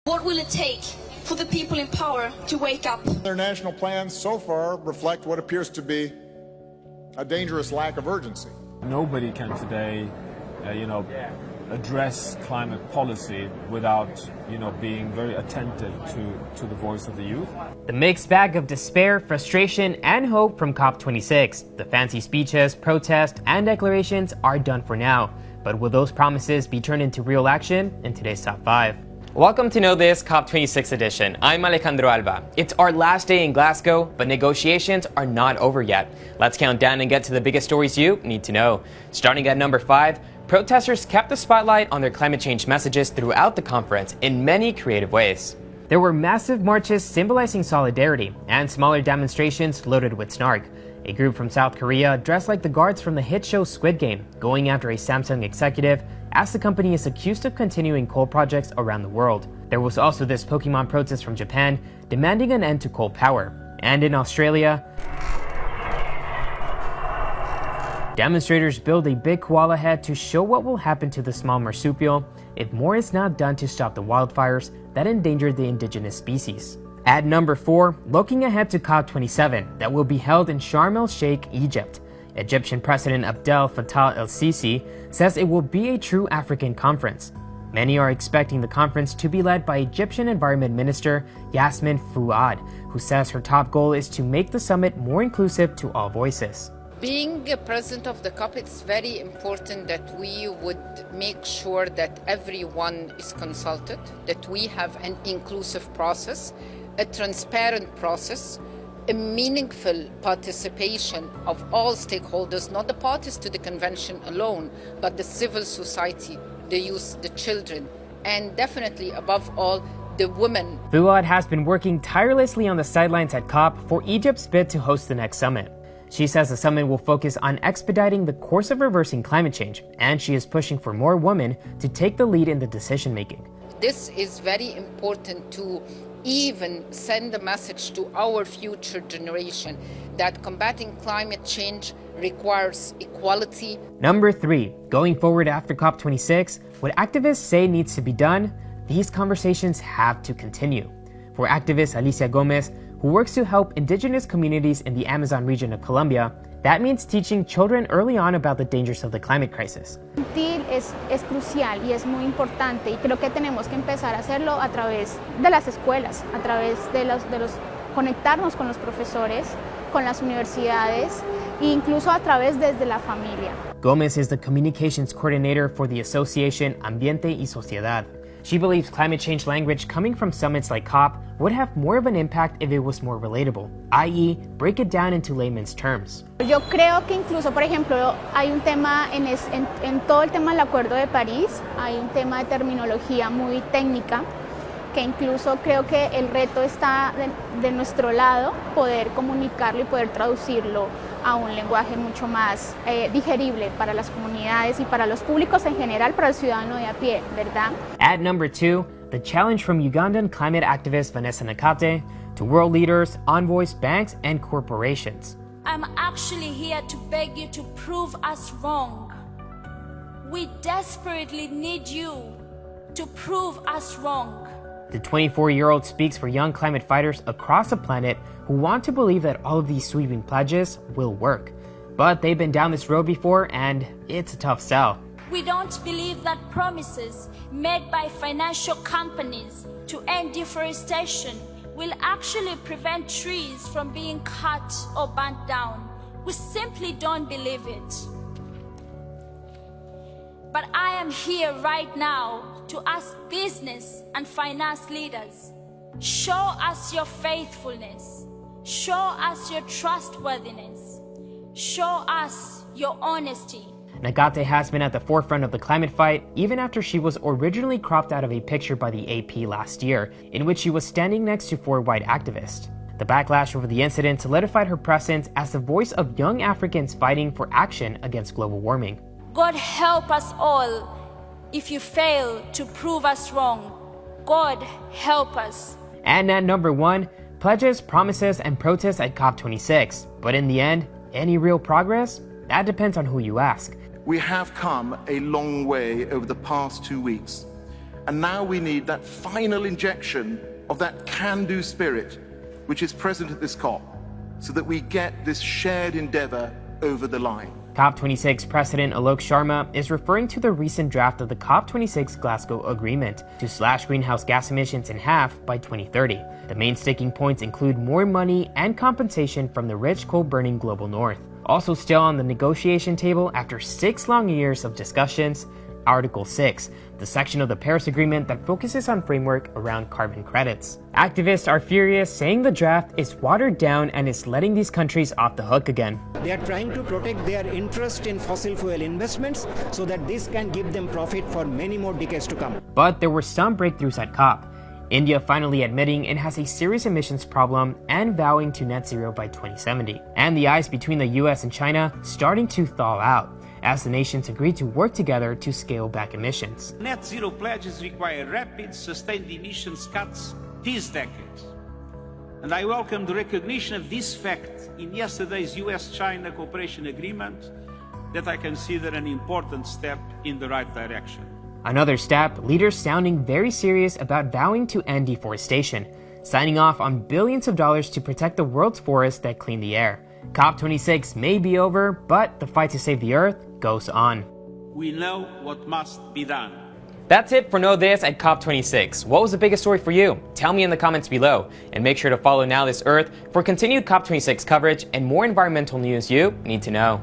What will it take for the people in power to wake up? Their national plans so far reflect what appears to be a dangerous lack of urgency. Nobody can today, address climate policy without, being very attentive to the voice of the youth. The mixed bag of despair, frustration, and hope from COP26. The fancy speeches, protests, and declarations are done for now. But will those promises be turned into real action? In today's Top 5. Welcome to Know This COP26 edition. I'm Alejandro Alba. It's our last day in Glasgow, but negotiations are not over yet. Let's count down and get to the biggest stories you need to know. Starting at number 5, protesters kept the spotlight on their climate change messages throughout the conference in many creative ways. There were massive marches symbolizing solidarity and smaller demonstrations loaded with snark. A group from South Korea dressed like the guards from the hit show Squid Game, going after a Samsung executive as the company is accused of continuing coal projects around the world. There was also this Pokemon protest from Japan demanding an end to coal power. And in Australia, demonstrators build a big koala head to show what will happen to the small marsupial if more is not done to stop the wildfires that endanger the indigenous species. At number 4, looking ahead to COP27 that will be held in Sharm el-Sheikh, Egypt. Egyptian President Abdel Fattah el-Sisi says it will be a true African conference. Many are expecting the conference to be led by Egyptian Environment Minister Yasmin Fuad, who says her top goal is to make the summit more inclusive to all voices. Being a president of the COP, it's very important that we would make sure that everyone is consulted, that we have an inclusive process, a transparent process, a meaningful participation of all stakeholders, not the parties to the convention alone, but the civil society, the youth, the children, and definitely above all, the women. Fuad has been working tirelessly on the sidelines at COP for Egypt's bid to host the next summit. She says the summit will focus on expediting the course of reversing climate change, and she is pushing for more women to take the lead in the decision-making. This is very important to even send a message to our future generation that combating climate change requires equality. Number 3, going forward after COP26, what activists say needs to be done, these conversations have to continue. For activist Alicia Gomez, who works to help indigenous communities in the Amazon region of Colombia, that means teaching children early on about the dangers of the climate crisis. Es crucial y es muy importante, y creo que tenemos que empezar a hacerlo a través de las escuelas, a través de los conectarnos con los profesores, con las universidades e incluso a través desde la familia. Gomez is the communications coordinator for the association Ambiente y Sociedad. She believes climate change language coming from summits like COP would have more of an impact if it was more relatable, i.e., break it down into layman's terms. Yo creo que incluso, por ejemplo, hay un tema en todo el tema del Acuerdo de París, hay un tema de terminología muy técnica, que incluso creo que el reto está de nuestro lado, poder comunicarlo y poder traducirlo a un lenguaje mucho más digerible para las comunidades y para los públicos en general, para el ciudadano de a pie, ¿verdad? At number 2, the challenge from Ugandan climate activist Vanessa Nakate to world leaders, envoys, banks, and corporations. I'm actually here to beg you to prove us wrong. We desperately need you to prove us wrong. The 24-year-old speaks for young climate fighters across the planet who want to believe that all of these sweeping pledges will work. But they've been down this road before, and it's a tough sell. We don't believe that promises made by financial companies to end deforestation will actually prevent trees from being cut or burnt down. We simply don't believe it. But I am here right now to ask business and finance leaders, show us your faithfulness, show us your trustworthiness, show us your honesty. Nagate has been at the forefront of the climate fight even after she was originally cropped out of a picture by the AP last year, in which she was standing next to 4 white activists. The backlash over the incident solidified her presence as the voice of young Africans fighting for action against global warming. God help us all if you fail to prove us wrong. God help us. And at number 1, pledges, promises, and protests at COP26. But in the end, any real progress? That depends on who you ask. We have come a long way over the past 2 weeks, And now we need that final injection of that can-do spirit which is present at this COP, so that we get this shared endeavor over the line. COP26 President Alok Sharma is referring to the recent draft of the COP26 Glasgow Agreement to slash greenhouse gas emissions in half by 2030. The main sticking points include more money and compensation from the rich coal-burning global north. Also still on the negotiation table after 6 long years of discussions, Article 6, the section of the Paris Agreement that focuses on framework around carbon credits. Activists are furious, saying the draft is watered down and is letting these countries off the hook again. They are trying to protect their interest in fossil fuel investments so that this can give them profit for many more decades to come. But there were some breakthroughs at COP. India finally admitting it has a serious emissions problem and vowing to net zero by 2070. And the ice between the US and China starting to thaw out, as the nations agreed to work together to scale back emissions. Net zero pledges require rapid, sustained emissions cuts this decade. And I welcome the recognition of this fact in yesterday's US-China cooperation agreement that I consider an important step in the right direction. Another step, leaders sounding very serious about vowing to end deforestation, signing off on billions of dollars to protect the world's forests that clean the air. COP26 may be over, but the fight to save the Earth goes on. We know what must be done. That's it for NowThis at COP26. What was the biggest story for you? Tell me in the comments below. And make sure to follow NowThis Earth for continued COP26 coverage and more environmental news you need to know.